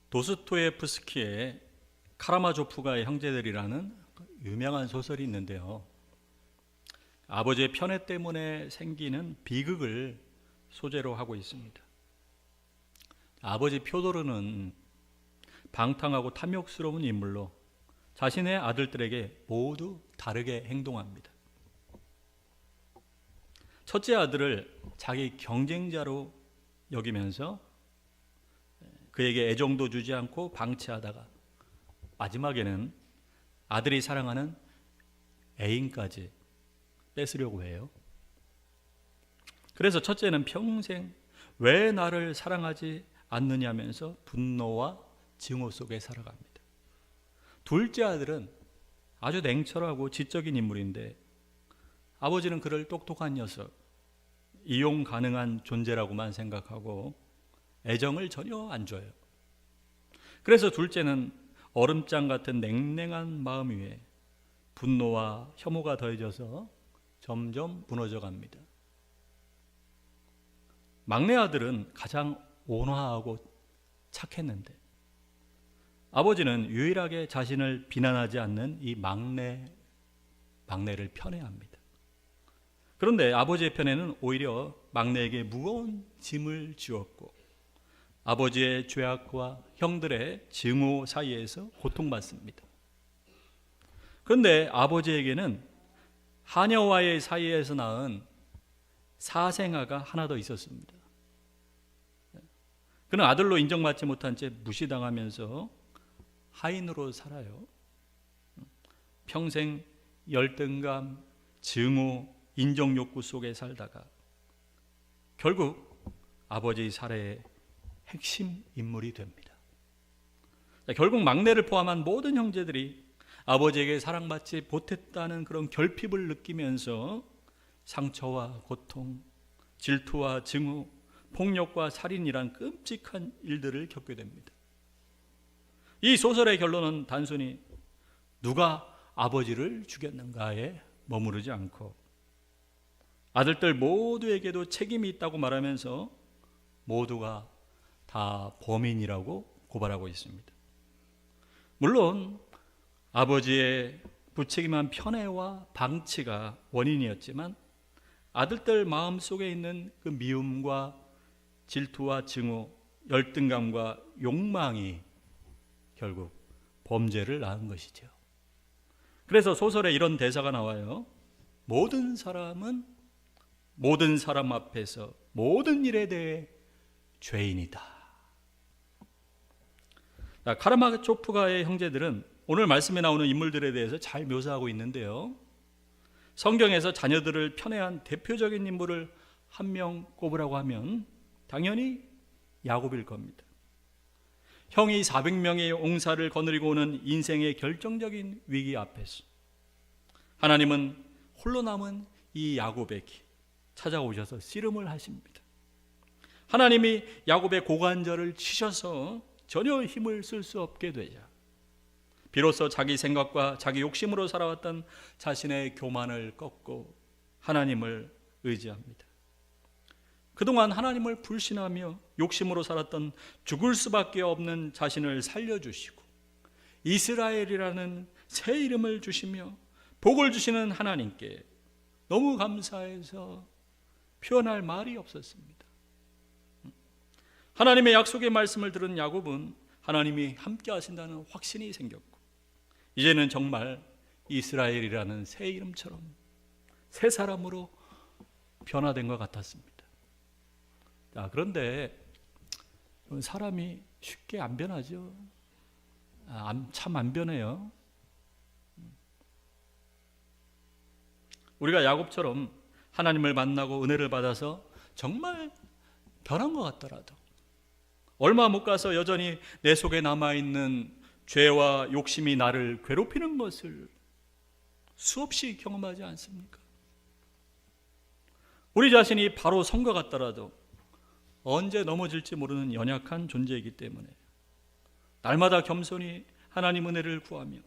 도스토예프스키의 카라마조프가의 형제들이라는 유명한 소설이 있는데요. 아버지의 편애 때문에 생기는 비극을 소재로 하고 있습니다. 아버지 표도르는 방탕하고 탐욕스러운 인물로 자신의 아들들에게 모두 다르게 행동합니다. 첫째 아들을 자기 경쟁자로 여기면서 그에게 애정도 주지 않고 방치하다가 마지막에는 아들이 사랑하는 애인까지 뺏으려고 해요. 그래서 첫째는 평생 왜 나를 사랑하지 않느냐면서 분노와 증오 속에 살아갑니다. 둘째 아들은 아주 냉철하고 지적인 인물인데 아버지는 그를 똑똑한 녀석, 이용 가능한 존재라고만 생각하고 애정을 전혀 안 줘요. 그래서 둘째는 얼음장 같은 냉랭한 마음 위에 분노와 혐오가 더해져서 점점 무너져 갑니다. 막내 아들은 가장 온화하고 착했는데 아버지는 유일하게 자신을 비난하지 않는 이 막내를 편애합니다. 그런데 아버지의 편애는 오히려 막내에게 무거운 짐을 지웠고 아버지의 죄악과 형들의 증오 사이에서 고통받습니다. 그런데 아버지에게는 하녀와의 사이에서 낳은 사생아가 하나 더 있었습니다. 그는 아들로 인정받지 못한 채 무시당하면서 하인으로 살아요. 평생 열등감, 증오, 인정욕구 속에 살다가 결국 아버지 살해의 핵심 인물이 됩니다. 결국 막내를 포함한 모든 형제들이 아버지에게 사랑받지 못했다는 그런 결핍을 느끼면서 상처와 고통, 질투와 증오, 폭력과 살인이란 끔찍한 일들을 겪게 됩니다. 이 소설의 결론은 단순히 누가 아버지를 죽였는가에 머무르지 않고 아들들 모두에게도 책임이 있다고 말하면서 모두가 다 범인이라고 고발하고 있습니다. 물론 아버지의 무책임한 편애와 방치가 원인이었지만 아들들 마음속에 있는 그 미움과 질투와 증오, 열등감과 욕망이 결국 범죄를 낳은 것이죠. 그래서 소설에 이런 대사가 나와요. 모든 사람은 모든 사람 앞에서 모든 일에 대해 죄인이다. 카라마조프가의 형제들은 오늘 말씀에 나오는 인물들에 대해서 잘 묘사하고 있는데요. 성경에서 자녀들을 편애한 대표적인 인물을 한 명 꼽으라고 하면 당연히 야곱일 겁니다. 형이 400명의 옹사를 거느리고 오는 인생의 결정적인 위기 앞에서 하나님은 홀로 남은 이 야곱에게 찾아오셔서 씨름을 하십니다. 하나님이 야곱의 고관절을 치셔서 전혀 힘을 쓸 수 없게 되자 비로소 자기 생각과 자기 욕심으로 살아왔던 자신의 교만을 꺾고 하나님을 의지합니다. 그동안 하나님을 불신하며 욕심으로 살았던 죽을 수밖에 없는 자신을 살려주시고 이스라엘이라는 새 이름을 주시며 복을 주시는 하나님께 너무 감사해서 표현할 말이 없었습니다. 하나님의 약속의 말씀을 들은 야곱은 하나님이 함께 하신다는 확신이 생겼고 이제는 정말 이스라엘이라는 새 이름처럼 새 사람으로 변화된 것 같았습니다. 그런데 사람이 쉽게 안 변하죠. 참 안 변해요. 우리가 야곱처럼 하나님을 만나고 은혜를 받아서 정말 변한 것 같더라도 얼마 못 가서 여전히 내 속에 남아있는 죄와 욕심이 나를 괴롭히는 것을 수없이 경험하지 않습니까? 우리 자신이 바로 성과 같더라도 언제 넘어질지 모르는 연약한 존재이기 때문에 날마다 겸손히 하나님 은혜를 구하며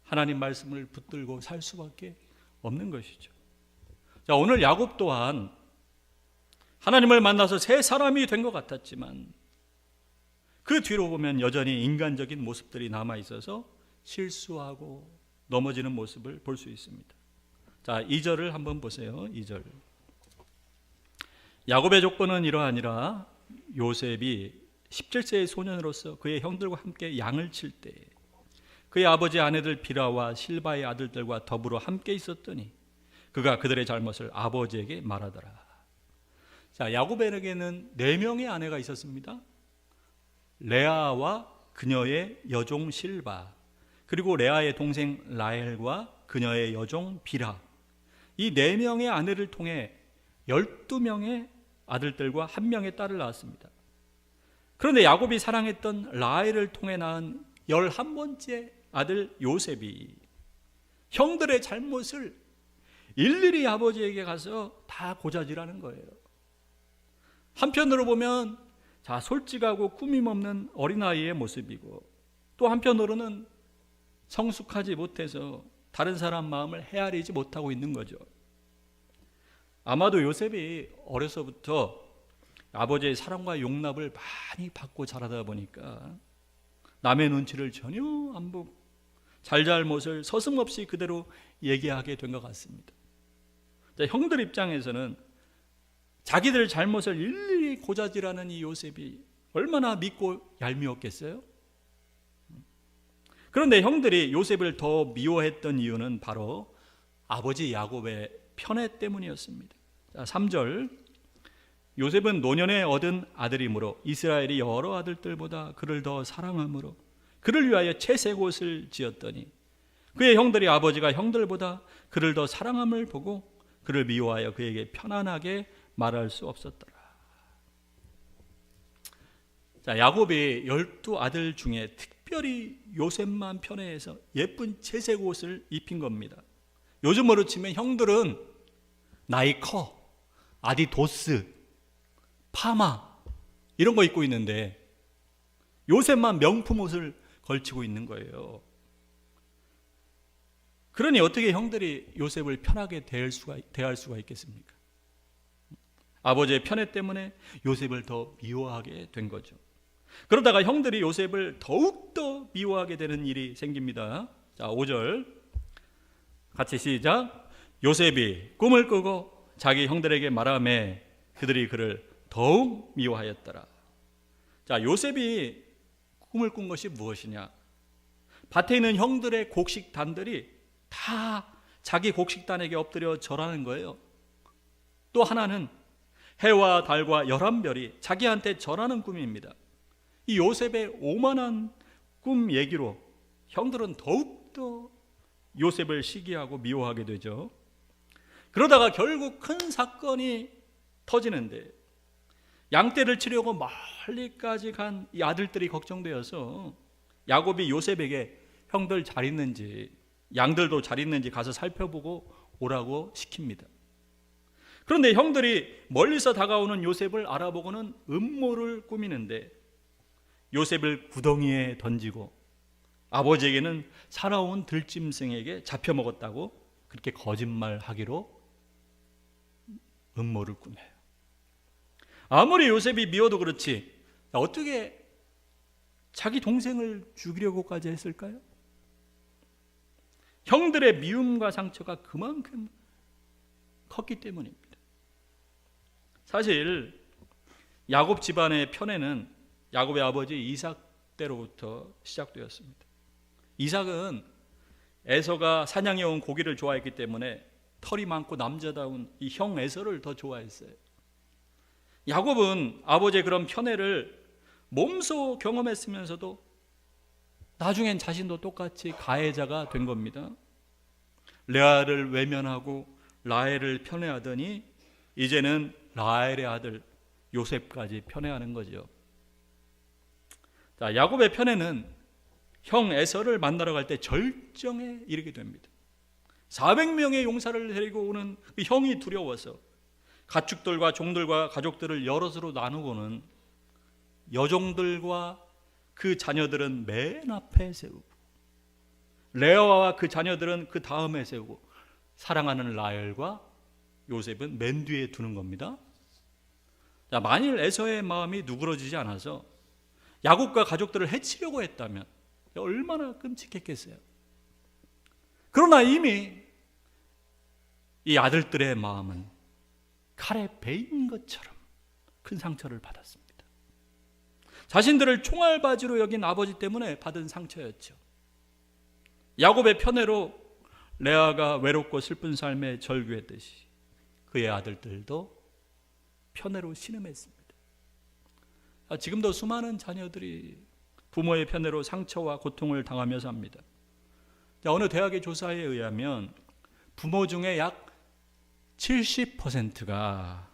하나님 말씀을 붙들고 살 수밖에 없는 것이죠. 자, 오늘 야곱 또한 하나님을 만나서 새 사람이 된 것 같았지만 그 뒤로 보면 여전히 인간적인 모습들이 남아 있어서 실수하고 넘어지는 모습을 볼 수 있습니다. 자, 2절을 한번 보세요. 2절. 야곱의 조건은 이러하니라. 요셉이 17세의 소년으로서 그의 형들과 함께 양을 칠 때 그의 아버지 아내들 비라와 실바의 아들들과 더불어 함께 있었더니 그가 그들의 잘못을 아버지에게 말하더라. 자, 야곱에게는 4명의 아내가 있었습니다. 레아와 그녀의 여종 실바, 그리고 레아의 동생 라헬과 그녀의 여종 비라, 이 4명의 아내를 통해 12명의 아들들과 1명의 딸을 낳았습니다. 그런데 야곱이 사랑했던 라헬을 통해 낳은 11번째 아들 요셉이 형들의 잘못을 일일이 아버지에게 가서 다 고자질하는 거예요. 한편으로 보면 자, 솔직하고 꾸밈없는 어린아이의 모습이고, 또 한편으로는 성숙하지 못해서 다른 사람 마음을 헤아리지 못하고 있는 거죠. 아마도 요셉이 어려서부터 아버지의 사랑과 용납을 많이 받고 자라다 보니까 남의 눈치를 전혀 안 보고 잘잘못을 서슴없이 그대로 얘기하게 된 것 같습니다. 자, 형들 입장에서는 자기들 잘못을 일일이 고자질하는 이 요셉이 얼마나 믿고 얄미웠겠어요? 그런데 형들이 요셉을 더 미워했던 이유는 바로 아버지 야곱의 편애 때문이었습니다. 자, 3절. 요셉은 노년에 얻은 아들이므로 이스라엘이 여러 아들들보다 그를 더 사랑하므로 그를 위하여 채색 옷을 지었더니 그의 형들이 아버지가 형들보다 그를 더 사랑함을 보고 그를 미워하여 그에게 편안하게 말할 수 없었더라. 자, 야곱이 12아들 중에 특별히 요셉만 편애해서 예쁜 채색 옷을 입힌 겁니다. 요즘으로 치면 형들은 나이커, 아디도스, 파마 이런 거 입고 있는데 요셉만 명품 옷을 걸치고 있는 거예요. 그러니 어떻게 형들이 요셉을 편하게 대할 수가 있겠습니까? 아버지의 편애 때문에 요셉을 더 미워하게 된 거죠. 그러다가 형들이 요셉을 더욱더 미워하게 되는 일이 생깁니다. 자, 5절 같이 시작. 요셉이 꿈을 꾸고 자기 형들에게 말하며 그들이 그를 더욱 미워하였더라. 자, 요셉이 꿈을 꾼 것이 무엇이냐? 밭에 있는 형들의 곡식단들이 다 자기 곡식단에게 엎드려 절하는 거예요. 또 하나는 해와 달과 11별이 자기한테 절하는 꿈입니다. 이 요셉의 오만한 꿈 얘기로 형들은 더욱더 요셉을 시기하고 미워하게 되죠. 그러다가 결국 큰 사건이 터지는데 양떼를 치려고 멀리까지 간 이 아들들이 걱정되어서 야곱이 요셉에게 형들 잘 있는지, 양들도 잘 있는지 가서 살펴보고 오라고 시킵니다. 그런데 형들이 멀리서 다가오는 요셉을 알아보고는 음모를 꾸미는데 요셉을 구덩이에 던지고 아버지에게는 살아온 들짐승에게 잡혀 먹었다고 그렇게 거짓말하기로 음모를 꾸며요. 아무리 요셉이 미워도 그렇지 어떻게 자기 동생을 죽이려고까지 했을까요? 형들의 미움과 상처가 그만큼 컸기 때문입니다. 사실 야곱 집안의 편애는 야곱의 아버지 이삭 때로부터 시작되었습니다. 이삭은 에서가 사냥해온 고기를 좋아했기 때문에 털이 많고 남자다운 이 형 에서를 더 좋아했어요. 야곱은 아버지의 그런 편애를 몸소 경험했으면서도 나중엔 자신도 똑같이 가해자가 된 겁니다. 레아를 외면하고 라헬을 편애하더니 이제는 라헬의 아들 요셉까지 편애하는 거죠. 자, 야곱의 편애는 형 에서를 만나러 갈 때 절정에 이르게 됩니다. 400명의 용사를 데리고 오는 그 형이 두려워서 가축들과 종들과 가족들을 여럿으로 나누고는 여종들과 그 자녀들은 맨 앞에 세우고 레아와 그 자녀들은 그 다음에 세우고 사랑하는 라헬과 요셉은 맨 뒤에 두는 겁니다. 자, 만일 에서의 마음이 누그러지지 않아서 야곱과 가족들을 해치려고 했다면 얼마나 끔찍했겠어요. 그러나 이미 이 아들들의 마음은 칼에 베인 것처럼 큰 상처를 받았습니다. 자신들을 총알바지로 여긴 아버지 때문에 받은 상처였죠. 야곱의 편애로 레아가 외롭고 슬픈 삶에 절규했듯이 그의 아들들도 편애로 신음했습니다. 지금도 수많은 자녀들이 부모의 편애로 상처와 고통을 당하며 삽니다. 어느 대학의 조사에 의하면 부모 중에 약 70%가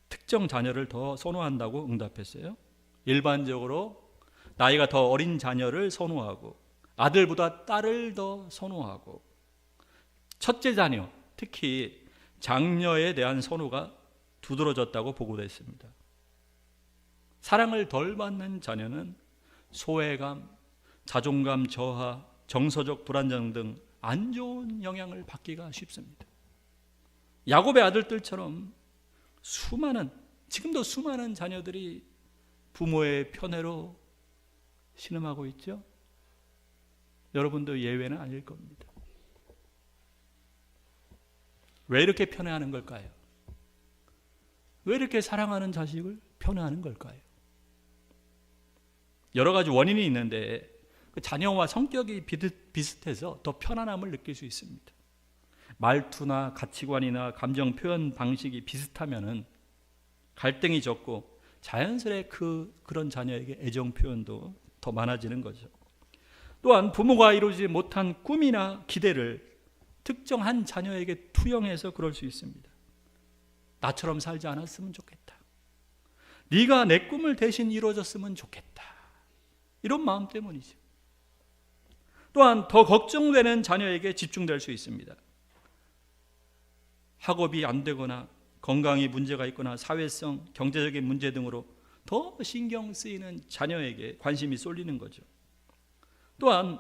특정 자녀를 더 선호한다고 응답했어요. 일반적으로 나이가 더 어린 자녀를 선호하고 아들보다 딸을 더 선호하고 첫째 자녀, 특히 장녀에 대한 선호가 두드러졌다고 보고됐습니다. 사랑을 덜 받는 자녀는 소외감, 자존감 저하, 정서적 불안정 등 안 좋은 영향을 받기가 쉽습니다. 야곱의 아들들처럼 지금도 수많은 자녀들이 부모의 편애로 신음하고 있죠. 여러분도 예외는 아닐 겁니다. 왜 이렇게 편애하는 걸까요? 왜 이렇게 사랑하는 자식을 편애하는 걸까요? 여러 가지 원인이 있는데 그 자녀와 성격이 비슷해서 더 편안함을 느낄 수 있습니다. 말투나 가치관이나 감정 표현 방식이 비슷하면은 갈등이 적고 자연스레 그런 자녀에게 애정 표현도 더 많아지는 거죠. 또한 부모가 이루지 못한 꿈이나 기대를 특정한 자녀에게 투영해서 그럴 수 있습니다. 나처럼 살지 않았으면 좋겠다. 네가 내 꿈을 대신 이루어졌으면 좋겠다. 이런 마음 때문이죠. 또한 더 걱정되는 자녀에게 집중될 수 있습니다. 학업이 안 되거나 건강에 문제가 있거나 사회성, 경제적인 문제 등으로 더 신경 쓰이는 자녀에게 관심이 쏠리는 거죠. 또한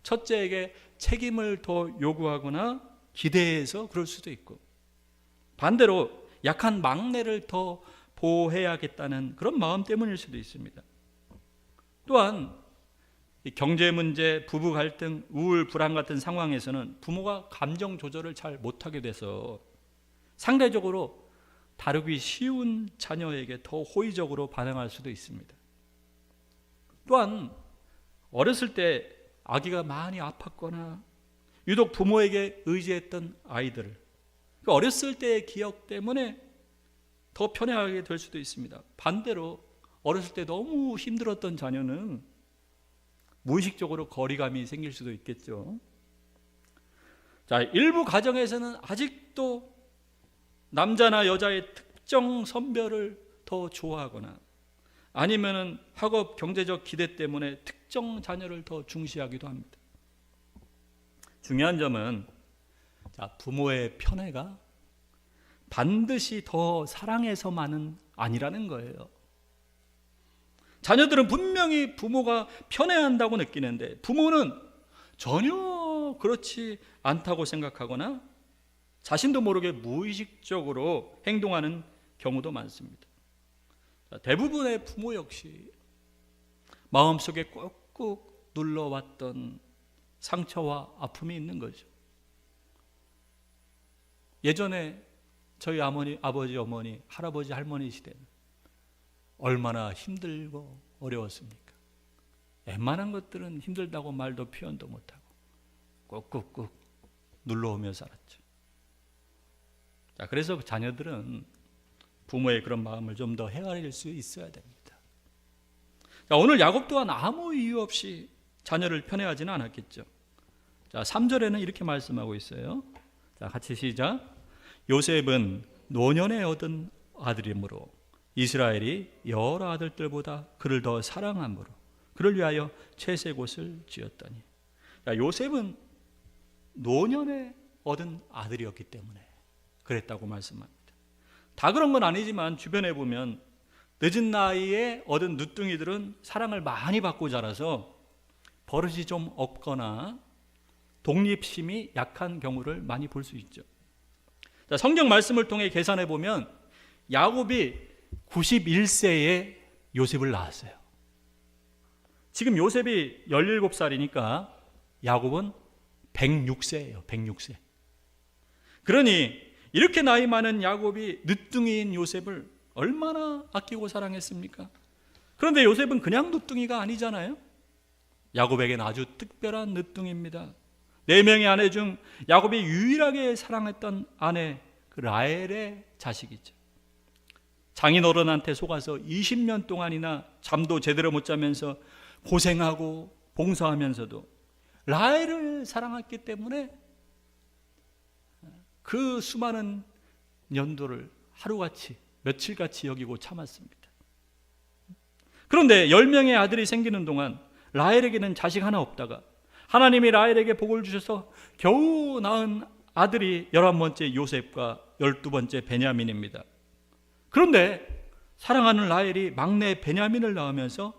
첫째에게 책임을 더 요구하거나 기대해서 그럴 수도 있고, 반대로 약한 막내를 더 보호해야겠다는 그런 마음 때문일 수도 있습니다. 또한 경제 문제, 부부 갈등, 우울, 불안 같은 상황에서는 부모가 감정 조절을 잘 못하게 돼서 상대적으로 다루기 쉬운 자녀에게 더 호의적으로 반응할 수도 있습니다. 또한 어렸을 때 아기가 많이 아팠거나 유독 부모에게 의지했던 아이들, 어렸을 때의 기억 때문에 더 편애하게 될 수도 있습니다. 반대로 어렸을 때 너무 힘들었던 자녀는 무의식적으로 거리감이 생길 수도 있겠죠. 자, 일부 가정에서는 아직도 남자나 여자의 특정 성별을 더 좋아하거나 아니면은 학업 경제적 기대 때문에 특정 자녀를 더 중시하기도 합니다. 중요한 점은 부모의 편애가 반드시 더 사랑해서만은 아니라는 거예요. 자녀들은 분명히 부모가 편애한다고 느끼는데 부모는 전혀 그렇지 않다고 생각하거나 자신도 모르게 무의식적으로 행동하는 경우도 많습니다. 대부분의 부모 역시 마음속에 꾹꾹 눌러왔던 상처와 아픔이 있는 거죠. 예전에 저희 아버지, 어머니, 할아버지, 할머니 시대는 얼마나 힘들고 어려웠습니까? 웬만한 것들은 힘들다고 말도 표현도 못하고 꾹꾹꾹 눌러오며 살았죠. 자, 그래서 자녀들은 부모의 그런 마음을 좀 더 헤아릴 수 있어야 됩니다. 자, 오늘 야곱 또한 아무 이유 없이 자녀를 편애하지는 않았겠죠. 자, 3절에는 이렇게 말씀하고 있어요. 자, 같이 시작. 요셉은 노년에 얻은 아들이므로 이스라엘이 여러 아들들보다 그를 더 사랑함으로 그를 위하여 채색옷을 지었더니. 자, 요셉은 노년에 얻은 아들이었기 때문에 그랬다고 말씀합니다. 다 그런 건 아니지만 주변에 보면 늦은 나이에 얻은 늦둥이들은 사랑을 많이 받고 자라서 버릇이 좀 없거나 독립심이 약한 경우를 많이 볼 수 있죠. 자, 성경 말씀을 통해 계산해 보면 야곱이 91세에 요셉을 낳았어요. 지금 요셉이 17살이니까 야곱은 106세예요. 106세. 그러니 이렇게 나이 많은 야곱이 늦둥이인 요셉을 얼마나 아끼고 사랑했습니까? 그런데 요셉은 그냥 늦둥이가 아니잖아요. 야곱에게는 아주 특별한 늦둥이입니다. 4명의 아내 중 야곱이 유일하게 사랑했던 아내 그 라헬의 자식이죠. 장인어른한테 속아서 20년 동안이나 잠도 제대로 못 자면서 고생하고 봉사하면서도 라헬을 사랑했기 때문에 그 수많은 년도를 하루같이 며칠같이 여기고 참았습니다. 그런데 10명의 아들이 생기는 동안 라헬에게는 자식 하나 없다가 하나님이 라헬에게 복을 주셔서 겨우 낳은 아들이 11번째 요셉과 12번째 베냐민입니다. 그런데 사랑하는 라헬이 막내 베냐민을 낳으면서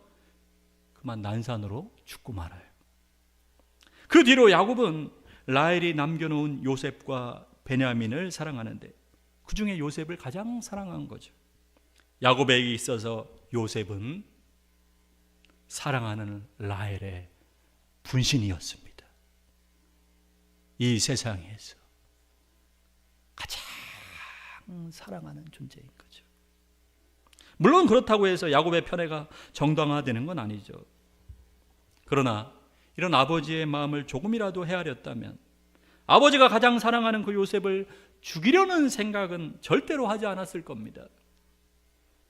그만 난산으로 죽고 말아요. 그 뒤로 야곱은 라헬이 남겨놓은 요셉과 베냐민을 사랑하는데 그 중에 요셉을 가장 사랑한 거죠. 야곱에게 있어서 요셉은 사랑하는 라헬의 분신이었습니다. 이 세상에서 가장 사랑하는 존재인 거죠. 물론 그렇다고 해서 야곱의 편애가 정당화되는 건 아니죠. 그러나 이런 아버지의 마음을 조금이라도 헤아렸다면 아버지가 가장 사랑하는 그 요셉을 죽이려는 생각은 절대로 하지 않았을 겁니다.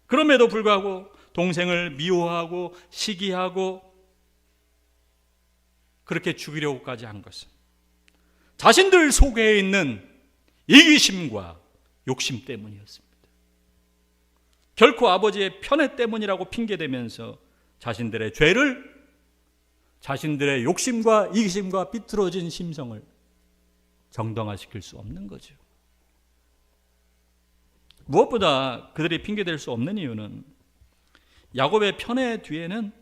그럼에도 불구하고 동생을 미워하고 시기하고 그렇게 죽이려고까지 한 것은 자신들 속에 있는 이기심과 욕심 때문이었습니다. 결코 아버지의 편애 때문이라고 핑계대면서 자신들의 죄를, 자신들의 욕심과 이기심과 삐뚤어진 심성을 정당화시킬 수 없는 거죠. 무엇보다 그들이 핑계댈 수 없는 이유는 야곱의 편애 뒤에는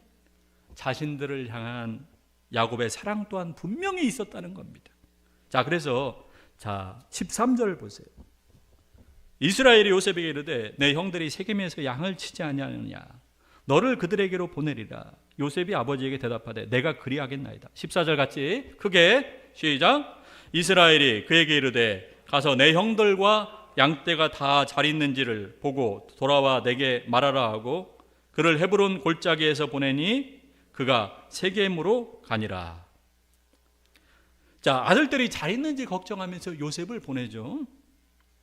자신들을 향한 야곱의 사랑 또한 분명히 있었다는 겁니다. 자, 그래서 13절 보세요. 이스라엘이 요셉에게 이르되 내 형들이 세겜에서 양을 치지 아니하느냐 너를 그들에게로 보내리라. 요셉이 아버지에게 대답하되 내가 그리하겠나이다. 14절 같이 크게 시작. 이스라엘이 그에게 이르되 가서 내 형들과 양떼가 다 잘 있는지를 보고 돌아와 내게 말하라 하고 그를 헤브론 골짜기에서 보내니 그가 세겜으로 가니라. 자, 아들들이 잘 있는지 걱정하면서 요셉을 보내죠.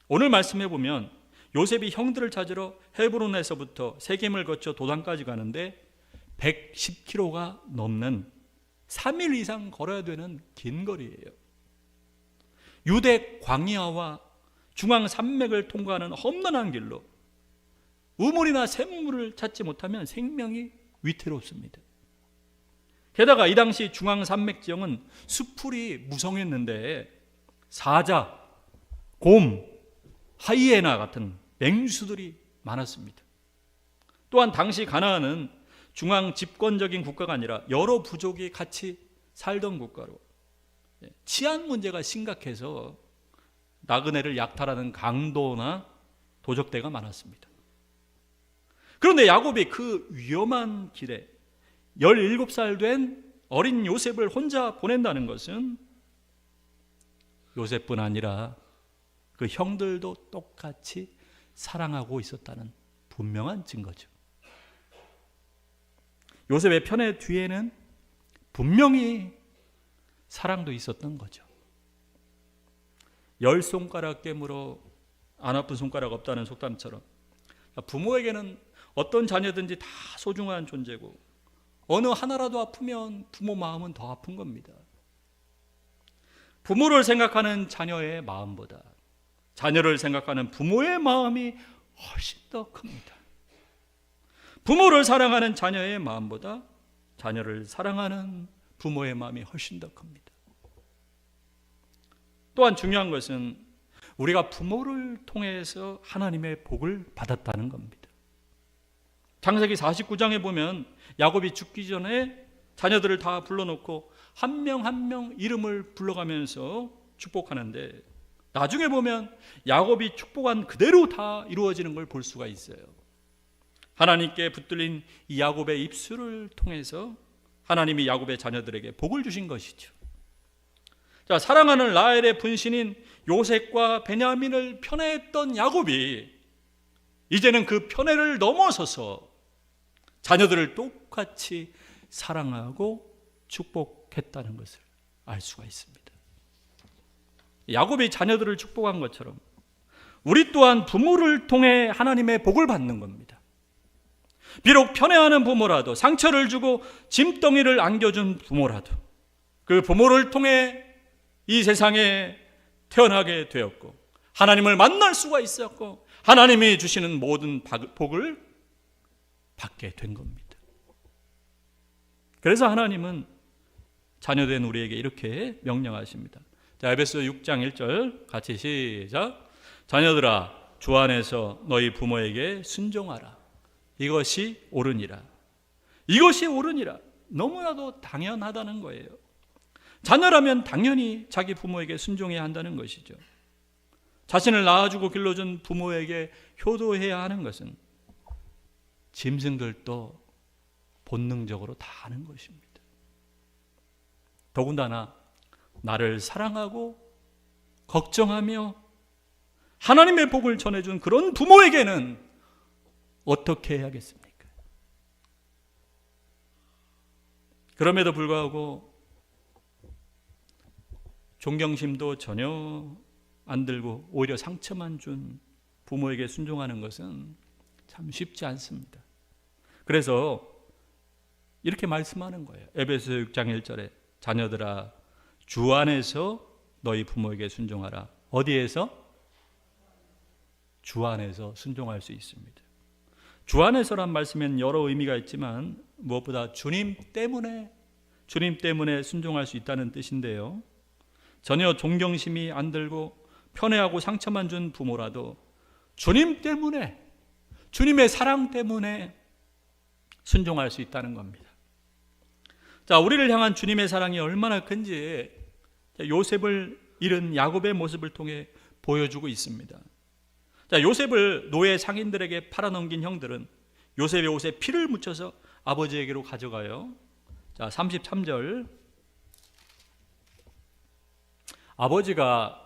오늘 말씀해 보면 요셉이 형들을 찾으러 헤브론에서부터 세겜을 거쳐 도단까지 가는데 110km가 넘는 3일 이상 걸어야 되는 긴 거리예요. 유대 광야와 중앙 산맥을 통과하는 험난한 길로 우물이나 샘물을 찾지 못하면 생명이 위태롭습니다. 게다가 이 당시 중앙 산맥 지형은 수풀이 무성했는데 사자, 곰, 하이에나 같은 맹수들이 많았습니다. 또한 당시 가나안은 중앙 집권적인 국가가 아니라 여러 부족이 같이 살던 국가로 치안 문제가 심각해서 나그네를 약탈하는 강도나 도적대가 많았습니다. 그런데 야곱이 그 위험한 길에 17살 된 어린 요셉을 혼자 보낸다는 것은 요셉뿐 아니라 그 형들도 똑같이 사랑하고 있었다는 분명한 증거죠. 요셉의 편애 뒤에는 분명히 사랑도 있었던 거죠. 10손가락 깨물어 안 아픈 손가락 없다는 속담처럼 부모에게는 어떤 자녀든지 다 소중한 존재고 어느 하나라도 아프면 부모 마음은 더 아픈 겁니다. 부모를 생각하는 자녀의 마음보다 자녀를 생각하는 부모의 마음이 훨씬 더 큽니다. 부모를 사랑하는 자녀의 마음보다 자녀를 사랑하는 부모의 마음이 훨씬 더 큽니다. 또한 중요한 것은 우리가 부모를 통해서 하나님의 복을 받았다는 겁니다. 창세기 49장에 보면 야곱이 죽기 전에 자녀들을 다 불러놓고 한 명 한 명 이름을 불러가면서 축복하는데 나중에 보면 야곱이 축복한 그대로 다 이루어지는 걸 볼 수가 있어요. 하나님께 붙들린 이 야곱의 입술을 통해서 하나님이 야곱의 자녀들에게 복을 주신 것이죠. 자, 사랑하는 라헬의 분신인 요셉과 베냐민을 편애했던 야곱이 이제는 그 편애를 넘어서서 자녀들을 똑같이 사랑하고 축복했다는 것을 알 수가 있습니다. 야곱이 자녀들을 축복한 것처럼 우리 또한 부모를 통해 하나님의 복을 받는 겁니다. 비록 편애하는 부모라도, 상처를 주고 짐덩이를 안겨준 부모라도 그 부모를 통해 이 세상에 태어나게 되었고 하나님을 만날 수가 있었고 하나님이 주시는 모든 복을 받게 된 겁니다. 그래서 하나님은 자녀된 우리에게 이렇게 명령하십니다. 자, 에베소 6장 1절 같이 시작. 자녀들아, 주 안에서 너희 부모에게 순종하라. 이것이 옳으니라. 이것이 옳으니라. 너무나도 당연하다는 거예요. 자녀라면 당연히 자기 부모에게 순종해야 한다는 것이죠. 자신을 낳아주고 길러준 부모에게 효도해야 하는 것은 짐승들도 본능적으로 다 하는 것입니다. 더군다나 나를 사랑하고 걱정하며 하나님의 복을 전해준 그런 부모에게는 어떻게 해야겠습니까? 그럼에도 불구하고 존경심도 전혀 안 들고 오히려 상처만 준 부모에게 순종하는 것은 참 쉽지 않습니다. 그래서 이렇게 말씀하는 거예요. 에베소 6장 1절에 자녀들아, 주 안에서 너희 부모에게 순종하라. 어디에서? 주 안에서 순종할 수 있습니다. 주 안에서란 말씀에는 여러 의미가 있지만 무엇보다 주님 때문에 순종할 수 있다는 뜻인데요. 전혀 존경심이 안 들고 편애하고 상처만 준 부모라도 주님 때문에, 주님의 사랑 때문에 순종할 수 있다는 겁니다. 자, 우리를 향한 주님의 사랑이 얼마나 큰지 요셉을 잃은 야곱의 모습을 통해 보여주고 있습니다. 자, 요셉을 노예 상인들에게 팔아넘긴 형들은 요셉의 옷에 피를 묻혀서 아버지에게로 가져가요. 자, 33절. 아버지가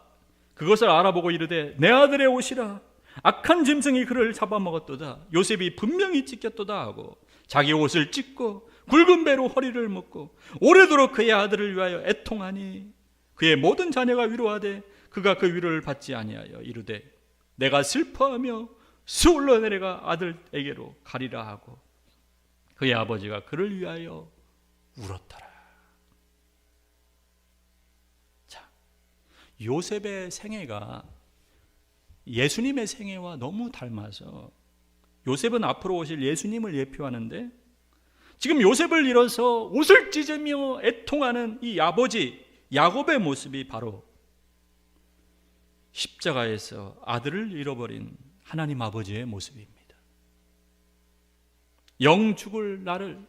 그것을 알아보고 이르되 내 아들의 옷이라 악한 짐승이 그를 잡아먹었도다. 요셉이 분명히 찢겼도다 하고 자기 옷을 찢고 굵은 배로 허리를 묶고 오래도록 그의 아들을 위하여 애통하니 그의 모든 자녀가 위로하되 그가 그 위로를 받지 아니하여 이르되 내가 슬퍼하며 수울러 내려가 아들에게로 가리라 하고 그의 아버지가 그를 위하여 울었더라. 자, 요셉의 생애가 예수님의 생애와 너무 닮아서 요셉은 앞으로 오실 예수님을 예표하는데 지금 요셉을 잃어서 옷을 찢으며 애통하는 이 아버지 야곱의 모습이 바로 십자가에서 아들을 잃어버린 하나님 아버지의 모습입니다. 영 죽을 나를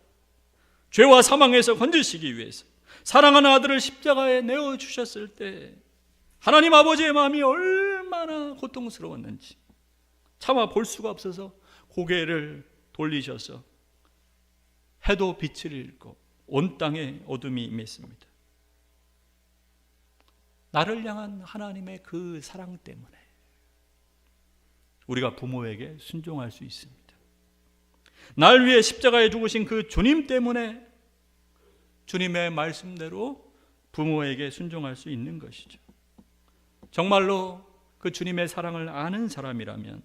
죄와 사망에서 건지시기 위해서 사랑하는 아들을 십자가에 내어주셨을 때 하나님 아버지의 마음이 얼마나 고통스러웠는지 차마 볼 수가 없어서 고개를 돌리셔서 해도 빛을 잃고 온 땅에 어둠이 임했습니다. 나를 향한 하나님의 그 사랑 때문에 우리가 부모에게 순종할 수 있습니다. 날 위해 십자가에 죽으신 그 주님 때문에 주님의 말씀대로 부모에게 순종할 수 있는 것이죠. 정말로 그 주님의 사랑을 아는 사람이라면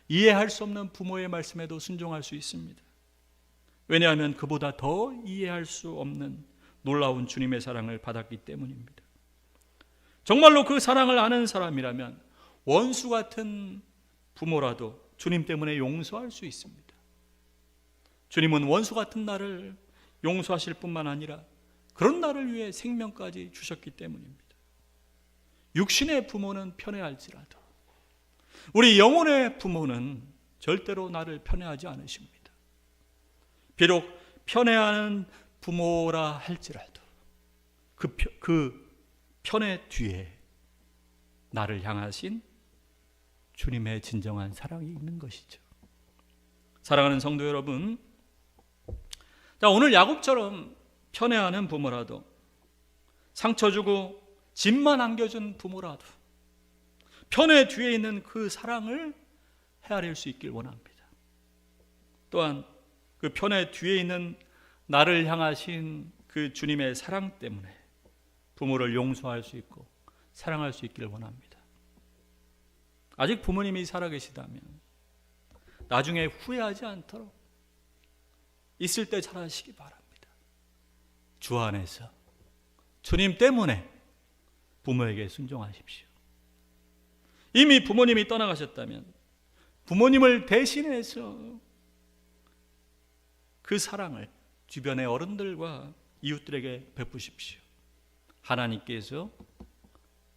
이해할 수 없는 부모의 말씀에도 순종할 수 있습니다. 왜냐하면 그보다 더 이해할 수 없는 놀라운 주님의 사랑을 받았기 때문입니다. 정말로 그 사랑을 아는 사람이라면 원수 같은 부모라도 주님 때문에 용서할 수 있습니다. 주님은 원수 같은 나를 용서하실 뿐만 아니라 그런 나를 위해 생명까지 주셨기 때문입니다. 육신의 부모는 편애할지라도 우리 영혼의 부모는 절대로 나를 편애하지 않으십니다. 비록 편애하는 부모라 할지라도 그 편애 뒤에 나를 향하신 주님의 진정한 사랑이 있는 것이죠. 사랑하는 성도 여러분, 자, 오늘 야곱처럼 편애하는 부모라도, 상처 주고 짐만 안겨준 부모라도 편애 뒤에 있는 그 사랑을 헤아릴 수 있길 원합니다. 또한 그 편애 뒤에 있는 나를 향하신 그 주님의 사랑 때문에 부모를 용서할 수 있고 사랑할 수 있기를 원합니다. 아직 부모님이 살아계시다면 나중에 후회하지 않도록 있을 때 잘하시기 바랍니다. 주 안에서 주님 때문에 부모에게 순종하십시오. 이미 부모님이 떠나가셨다면 부모님을 대신해서 그 사랑을 주변의 어른들과 이웃들에게 베푸십시오. 하나님께서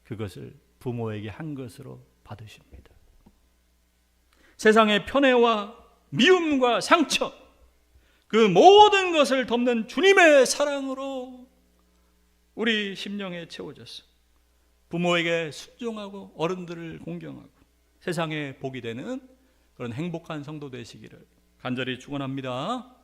그것을 부모에게 한 것으로 받으십니다. 세상의 편애와 미움과 상처, 그 모든 것을 덮는 주님의 사랑으로 우리 심령에 채워져서 부모에게 순종하고 어른들을 공경하고 세상에 복이 되는 그런 행복한 성도 되시기를 간절히 축원합니다.